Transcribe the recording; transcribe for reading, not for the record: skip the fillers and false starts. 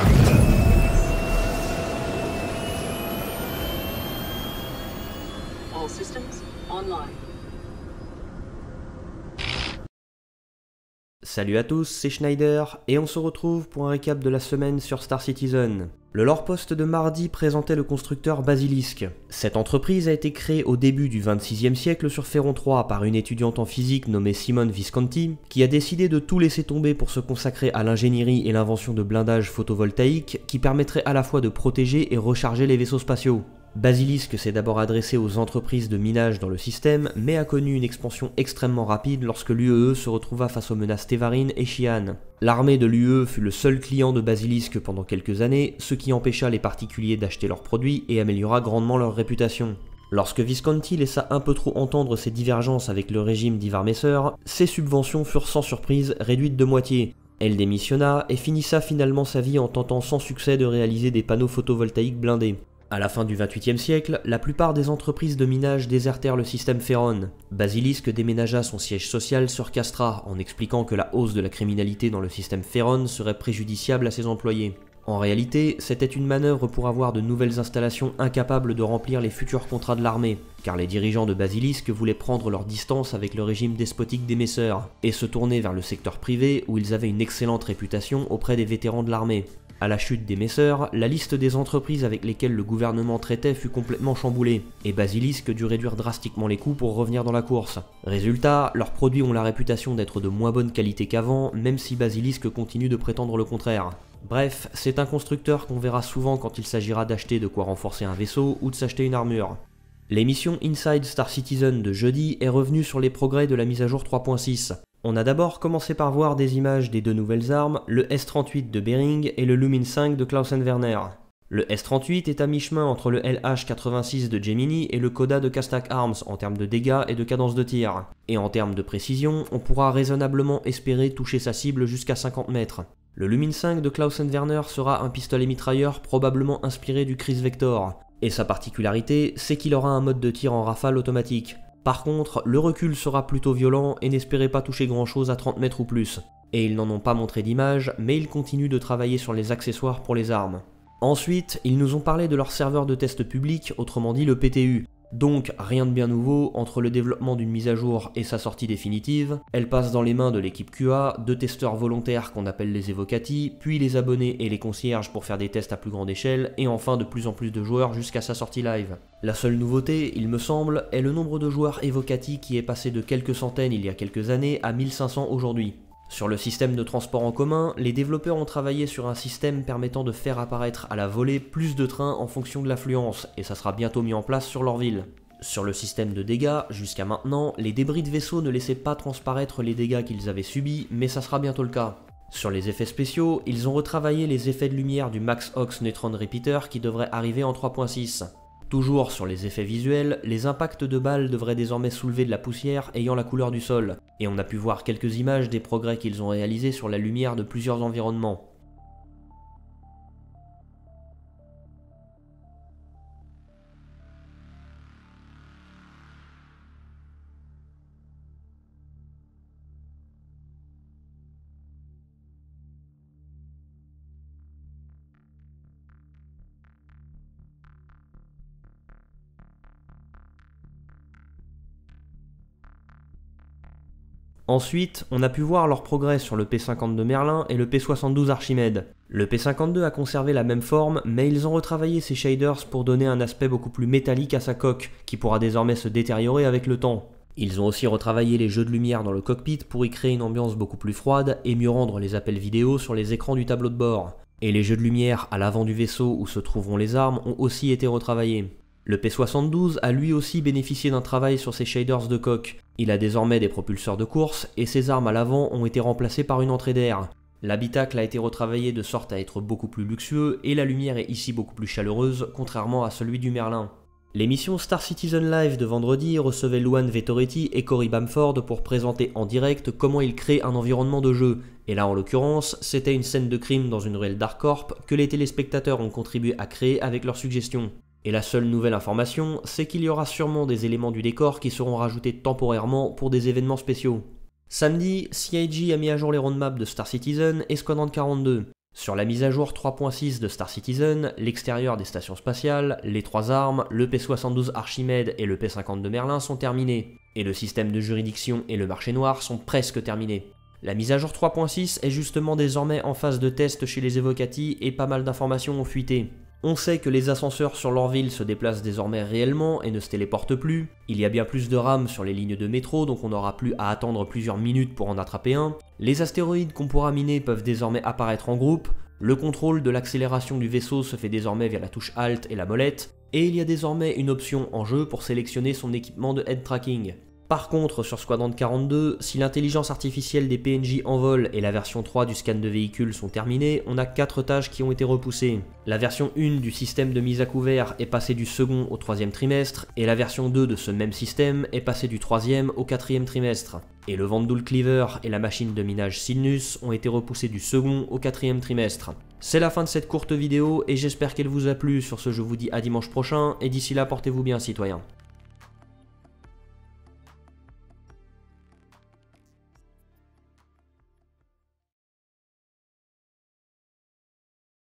All systems online. Salut à tous, c'est Schneider, et on se retrouve pour un récap de la semaine sur Star Citizen. Le lore post de mardi présentait le constructeur Basilisk. Cette entreprise a été créée au début du 26e siècle sur Ferron 3 par une étudiante en physique nommée Simone Visconti, qui a décidé de tout laisser tomber pour se consacrer à l'ingénierie et l'invention de blindages photovoltaïques qui permettraient à la fois de protéger et recharger les vaisseaux spatiaux. Basilisk s'est d'abord adressé aux entreprises de minage dans le système, mais a connu une expansion extrêmement rapide lorsque l'UEE se retrouva face aux menaces Tevarin et Xi'an. L'armée de l'UEE fut le seul client de Basilisk pendant quelques années, ce qui empêcha les particuliers d'acheter leurs produits et améliora grandement leur réputation. Lorsque Visconti laissa un peu trop entendre ses divergences avec le régime d'Ivar Messer, ses subventions furent sans surprise réduites de moitié. Elle démissionna et finissa finalement sa vie en tentant sans succès de réaliser des panneaux photovoltaïques blindés. À la fin du XXIe siècle, la plupart des entreprises de minage désertèrent le système Ferron. Basilisk déménagea son siège social sur Castra en expliquant que la hausse de la criminalité dans le système Ferron serait préjudiciable à ses employés. En réalité, c'était une manœuvre pour avoir de nouvelles installations incapables de remplir les futurs contrats de l'armée, car les dirigeants de Basilisk voulaient prendre leur distance avec le régime despotique des Messeurs, et se tourner vers le secteur privé où ils avaient une excellente réputation auprès des vétérans de l'armée. À la chute des Messeurs, la liste des entreprises avec lesquelles le gouvernement traitait fut complètement chamboulée, et Basilisk dut réduire drastiquement les coûts pour revenir dans la course. Résultat, leurs produits ont la réputation d'être de moins bonne qualité qu'avant, même si Basilisk continue de prétendre le contraire. Bref, c'est un constructeur qu'on verra souvent quand il s'agira d'acheter de quoi renforcer un vaisseau ou de s'acheter une armure. L'émission Inside Star Citizen de jeudi est revenue sur les progrès de la mise à jour 3.6. On a d'abord commencé par voir des images des deux nouvelles armes, le S-38 de Bering et le Lumin 5 de Clausen Werner. Le S-38 est à mi-chemin entre le LH-86 de Gemini et le Coda de Castak Arms en termes de dégâts et de cadence de tir. Et en termes de précision, on pourra raisonnablement espérer toucher sa cible jusqu'à 50 mètres. Le Lumin 5 de Clausen Werner sera un pistolet mitrailleur probablement inspiré du Chris Vector. Et sa particularité, c'est qu'il aura un mode de tir en rafale automatique. Par contre, le recul sera plutôt violent et n'espérez pas toucher grand chose à 30 mètres ou plus. Et ils n'en ont pas montré d'image, mais ils continuent de travailler sur les accessoires pour les armes. Ensuite, ils nous ont parlé de leur serveur de test public, autrement dit le PTU. Donc rien de bien nouveau entre le développement d'une mise à jour et sa sortie définitive. Elle passe dans les mains de l'équipe QA, de testeurs volontaires qu'on appelle les Evocati, puis les abonnés et les concierges pour faire des tests à plus grande échelle, et enfin de plus en plus de joueurs jusqu'à sa sortie live. La seule nouveauté, il me semble, est le nombre de joueurs Evocati qui est passé de quelques centaines il y a quelques années à 1500 aujourd'hui. Sur le système de transport en commun, les développeurs ont travaillé sur un système permettant de faire apparaître à la volée plus de trains en fonction de l'affluence, et ça sera bientôt mis en place sur leur ville. Sur le système de dégâts, jusqu'à maintenant, les débris de vaisseaux ne laissaient pas transparaître les dégâts qu'ils avaient subis, mais ça sera bientôt le cas. Sur les effets spéciaux, ils ont retravaillé les effets de lumière du Max Ox Neutron Repeater qui devrait arriver en 3.6. Toujours sur les effets visuels, les impacts de balles devraient désormais soulever de la poussière ayant la couleur du sol, et on a pu voir quelques images des progrès qu'ils ont réalisés sur la lumière de plusieurs environnements. Ensuite, on a pu voir leur progrès sur le P-52 Merlin et le P-72 Archimède. Le P-52 a conservé la même forme, mais ils ont retravaillé ses shaders pour donner un aspect beaucoup plus métallique à sa coque, qui pourra désormais se détériorer avec le temps. Ils ont aussi retravaillé les jeux de lumière dans le cockpit pour y créer une ambiance beaucoup plus froide et mieux rendre les appels vidéo sur les écrans du tableau de bord. Et les jeux de lumière à l'avant du vaisseau où se trouveront les armes ont aussi été retravaillés. Le P-72 a lui aussi bénéficié d'un travail sur ses shaders de coque. Il a désormais des propulseurs de course et ses armes à l'avant ont été remplacées par une entrée d'air. L'habitacle a été retravaillé de sorte à être beaucoup plus luxueux et la lumière est ici beaucoup plus chaleureuse, contrairement à celui du Merlin. L'émission Star Citizen Live de vendredi recevait Luan Vettoretti et Cory Bamford pour présenter en direct comment ils créent un environnement de jeu. Et là en l'occurrence, c'était une scène de crime dans une ruelle d'Arcorp que les téléspectateurs ont contribué à créer avec leurs suggestions. Et la seule nouvelle information, c'est qu'il y aura sûrement des éléments du décor qui seront rajoutés temporairement pour des événements spéciaux. Samedi, CIG a mis à jour les roadmaps de Star Citizen et Squadron 42. Sur la mise à jour 3.6 de Star Citizen, l'extérieur des stations spatiales, les 3 armes, le P-72 Archimède et le P-52 Merlin sont terminés, et le système de juridiction et le marché noir sont presque terminés. La mise à jour 3.6 est justement désormais en phase de test chez les Evocati et pas mal d'informations ont fuité. On sait que les ascenseurs sur leur ville se déplacent désormais réellement et ne se téléportent plus. Il y a bien plus de RAM sur les lignes de métro, donc on n'aura plus à attendre plusieurs minutes pour en attraper un. Les astéroïdes qu'on pourra miner peuvent désormais apparaître en groupe. Le contrôle de l'accélération du vaisseau se fait désormais via la touche Alt et la molette. Et il y a désormais une option en jeu pour sélectionner son équipement de head tracking. Par contre, sur Squadron 42, si l'intelligence artificielle des PNJ en vol et la version 3 du scan de véhicules sont terminées, on a 4 tâches qui ont été repoussées. La version 1 du système de mise à couvert est passée du second au 3e trimestre, et la version 2 de ce même système est passée du 3e au 4e trimestre. Et le Vandal Cleaver et la machine de minage Sinus ont été repoussés du second au 4e trimestre. C'est la fin de cette courte vidéo, et j'espère qu'elle vous a plu. Sur ce, je vous dis à dimanche prochain, et d'ici là, portez-vous bien citoyens.